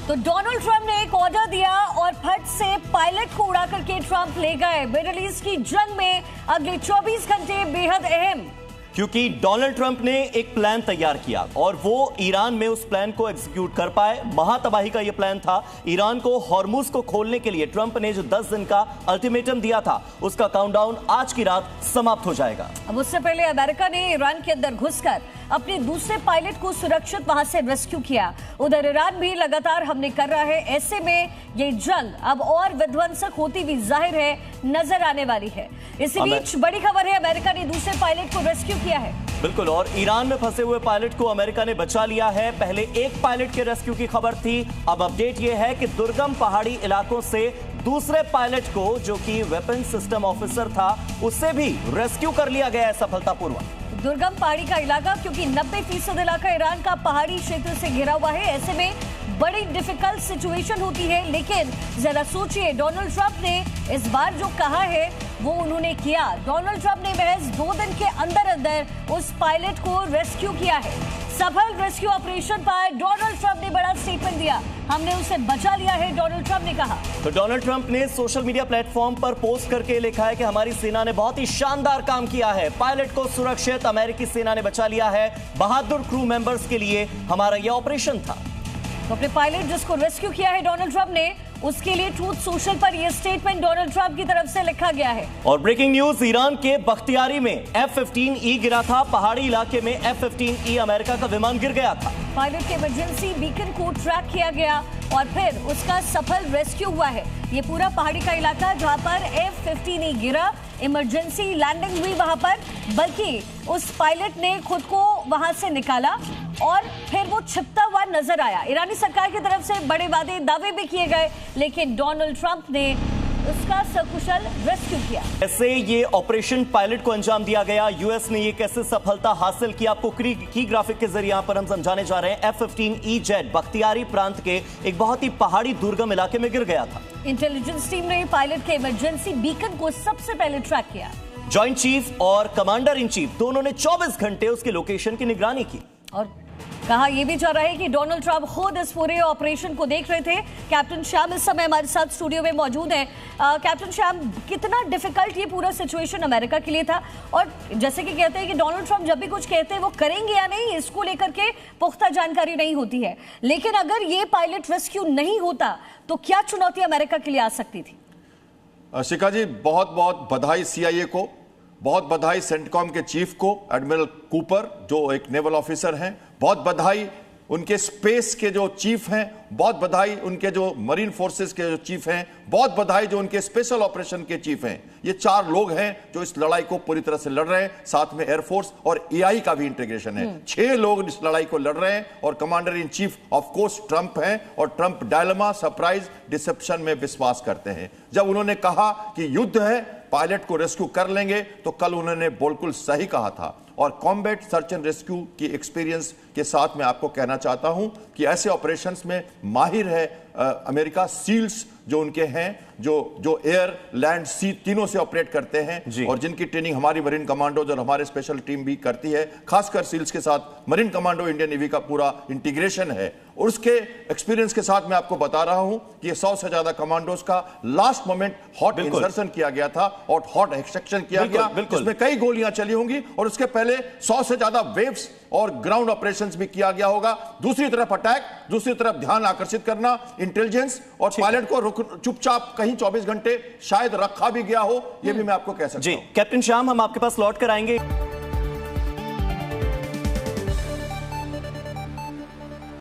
तो Donald Trump ने एक ऑर्डर दिया और फट से पायलट को उड़ा करके ट्रंप ले गए। मिडिल ईस्ट की जंग में अगले 24 घंटे बेहद अहम, क्योंकि डोनाल्ड ट्रंप ने एक प्लान तैयार किया और वो ईरान में उस प्लान को एग्जीक्यूट कर पाए। महातबाही का ये प्लान था। ईरान को हॉर्मुज को खोलने के लिए ट्रंप ने जो 10 दिन का अल्टीमेटम दिया था, उसका काउंटडाउन आज की रात समाप्त हो जाएगा। अब उससे पहले अमेरिका ने ईरान के अंदर घुसकर अपने दूसरे पायलट को सुरक्षित वहां से रेस्क्यू किया। उधर ईरान भी लगातार हमले कर रहा है। ऐसे में ये जंग अब और विध्वंसक होती भी जाहिर है नजर आने वाली है। इसी बीच बड़ी खबर है, अमेरिका ने दूसरे पायलट को रेस्क्यू किया है। बिल्कुल, और ईरान में फंसे हुए पायलट को अमेरिका ने बचा लिया है। पहले एक पायलट के रेस्क्यू की खबर थी, अब अपडेट यह है कि दुर्गम पहाड़ी इलाकों से दूसरे पायलट को, जो कि वेपन सिस्टम ऑफिसर था, उससे भी रेस्क्यू कर लिया गया है सफलतापूर्वक। दुर्गम पहाड़ी का इलाका, क्योंकि 90% इलाका ईरान का पहाड़ी क्षेत्र से घिरा हुआ है। ऐसे में बड़ी डिफिकल्ट सिचुएशन होती है। लेकिन जरा सोचिए, डोनाल्ड ट्रंप ने इस बार जो कहा है वो उन्होंने किया। डोनाल्ड ट्रंप ने महज 2 दिन के अंदर अंदर उस पायलट को रेस्क्यू किया है। सफल रेस्क्यू ऑपरेशन पर डोनाल्ड ट्रंप ने बड़ा स्टेटमेंट दिया। हमने उसे बचा लिया है, डोनाल्ड ट्रंप ने कहा। तो डोनाल्ड ट्रंप ने सोशल मीडिया प्लेटफॉर्म पर पोस्ट करके लिखा है कि हमारी सेना ने बहुत ही शानदार काम किया है, पायलट को सुरक्षित अमेरिकी सेना ने बचा लिया है। बहादुर क्रू मेंबर्स के लिए हमारा यह ऑपरेशन था। तो अपने पायलट जिसको रेस्क्यू किया है डोनाल्ड ट्रंप ने, उसके लिए ट्रूथ सोशल पर यह स्टेटमेंट डोनाल्ड ट्रंप की तरफ से लिखा गया है। और ब्रेकिंग न्यूज, ईरान के बख्तियारी में F-15E गिरा था। पहाड़ी इलाके में F-15E अमेरिका का विमान गिर गया था। पायलट के इमरजेंसी बीकन को ट्रैक किया गया और फिर उसका सफल रेस्क्यू हुआ है। ये पूरा पहाड़ी का इलाका जहां पर F-15E गिरा, इमरजेंसी लैंडिंग हुई वहां पर, बल्कि उस पायलट ने खुद को वहां से निकाला और फिर वो छिपता हुआ नजर आया। ईरानी सरकार की तरफ से बड़े वादे दावे भी किए गए, लेकिन डोनाल्ड ट्रंप ने उसका सकुशल रेस्क्यू किया। कैसे ये ऑपरेशन पायलट को अंजाम दिया गया, यूएस ने ये कैसे सफलता हासिल की, आपको की ग्राफिक के जरिए यहां पर हम समझाने जा रहे हैं। F-15E जेट बख्तियारी प्रांत के एक बहुत ही पहाड़ी दुर्गम इलाके में गिर गया था। इंटेलिजेंस टीम ने पायलट के इमरजेंसी बीकन को सबसे पहले ट्रैक किया। जॉइंट चीफ और कमांडर इन चीफ दोनों ने 24 घंटे उसके लोकेशन की निगरानी की। और कहा यह भी जा रहा है कि डोनाल्ड ट्रंप खुद इस पूरे ऑपरेशन को देख रहे थे। कैप्टन श्याम इस समय हमारे साथ स्टूडियो में मौजूद हैं। कैप्टन श्याम, कितना डिफिकल्ट ये पूरा सिचुएशन अमेरिका के लिए था, और जैसे कि कहते हैं कि डोनाल्ड ट्रंप जब भी कुछ कहते हैं वो करेंगे या नहीं, इसको लेकर के पुख्ता जानकारी नहीं होती है। लेकिन अगर ये पायलट रेस्क्यू नहीं होता तो क्या चुनौती अमेरिका के लिए आ सकती थी? शिखा जी, बहुत बहुत बधाई CIA को, बहुत बधाई सेंटकॉम के चीफ को, एडमिरल कूपर जो एक नेवल ऑफिसर हैं, बहुत बधाई उनके स्पेस के जो चीफ हैं, बहुत बधाई उनके जो मरीन फोर्सेस के जो चीफ हैं, बहुत बधाई जो उनके स्पेशल ऑपरेशन के चीफ हैं। ये 4 लोग हैं जो इस लड़ाई को पूरी तरह से लड़ रहे हैं। साथ में एयरफोर्स और AI का भी इंटीग्रेशन है। 6 लोग इस लड़ाई को लड़ रहे हैं और commander in chief of course Trump हैं। और ट्रंप डायलेमा, सरप्राइज, डिसेप्शन में विश्वास करते हैं। जब उन्होंने कहा कि युद्ध है, पायलट को रेस्क्यू कर लेंगे, तो कल उन्होंने बिल्कुल सही कहा था। और कॉम्बैट सर्च एंड रेस्क्यू की एक्सपीरियंस के साथ मैं आपको कहना चाहता हूं कि ऐसे ऑपरेशंस में माहिर है अमेरिका। सील्स जो उनके हैं, जो एयर, लैंड, सी तीनों से ऑपरेट करते हैं, और जिनकी ट्रेनिंग हमारी मरीन कमांडोज और हमारे स्पेशल टीम भी करती है। खासकर सील्स के साथ मरीन कमांडो इंडियन नेवी का पूरा इंटीग्रेशन है। और उसके एक्सपीरियंस के साथ मैं आपको बता रहा हूं कि 100 से ज्यादा कमांडोज का लास्ट मोमेंट हॉट इंसर्शन किया गया था और हॉट एक्सट्रैक्शन किया गया, जिसमें कई गोलियां चली होंगी। और उसके पहले 100 से ज्यादा वेव्स और ग्राउंड ऑपरेशंस भी किया गया होगा। दूसरी तरफ अटैक, दूसरी तरफ ध्यान आकर्षित करना, इंटेलिजेंस, और पायलट को चुपचाप कहीं 24 घंटे शायद रखा भी गया हो, यह भी मैं आपको कह सकता हूं। कैप्टन श्याम, हम आपके पास लौट कर आएंगे।